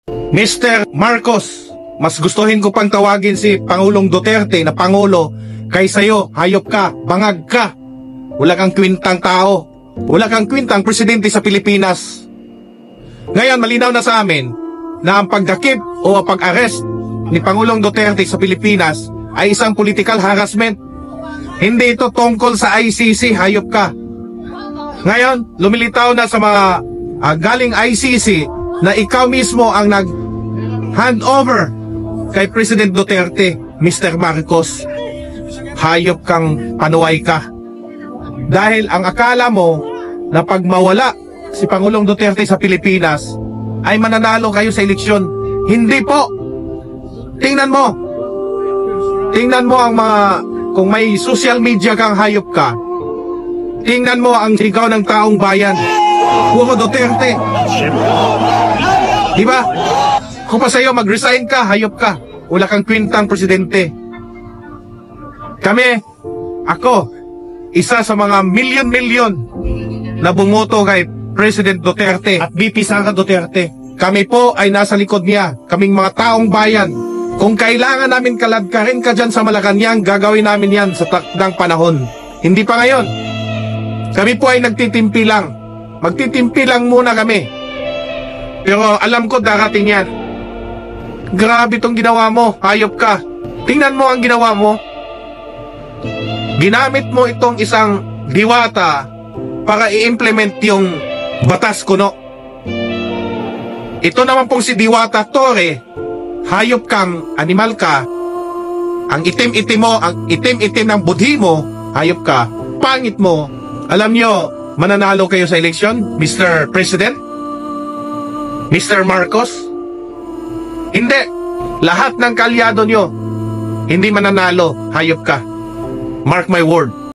Mr. Marcos, mas gustuhin ko pang tawagin si Pangulong Duterte na Pangulo kaysa iyo. Hayop ka, bangag ka. Wala kang kwintang tao. Wala kang kwintang presidente sa Pilipinas. Ngayon, malinaw na sa amin na ang pagdakip o pag-arrest ni Pangulong Duterte sa Pilipinas ay isang political harassment. Hindi ito tungkol sa ICC, hayop ka. Ngayon, lumilitaw na sa mga galing ICC na ikaw mismo ang nag-hand over kay President Duterte, Mr. Marcos. Hayop kang panuway ka. Dahil ang akala mo na pag mawala si Pangulong Duterte sa Pilipinas ay mananalo kayo sa eleksyon. Hindi po. Tingnan mo. Tingnan mo ang mga, kung may social media kang hayop ka, tingnan mo ang sigaw ng taong bayan. Puro Duterte. Diba? Kung pa sa'yo, mag-resign ka, hayop ka. Wala kang kwintang presidente. Kami, ako, isa sa mga milyon-milyon na bumoto kay President Duterte at VP Sara Duterte. Kami po ay nasa likod niya, kaming mga taong bayan. Kung kailangan namin kaladkarin ka dyan sa Malacanang, gagawin namin yan sa takdang panahon. Hindi pa ngayon. Kami po ay nagtitimpi lang. Magtitimpi lang muna kami. Pero alam ko darating yan. Grabe tong ginawa mo, hayop ka. Tingnan mo ang ginawa mo. Ginamit mo itong isang diwata para i-implement yung batas kuno. Ito naman pong si Diwata Torre, hayop kang, animal ka. Ang itim-itim mo, ang itim-itim ng budhi mo, hayop ka. Pangit mo. Alam nyo, mananalo kayo sa eleksyon, Mr. President? Mr. Marcos? Hindi. Lahat ng kalyado nyo, hindi mananalo, hayop ka. Mark my word.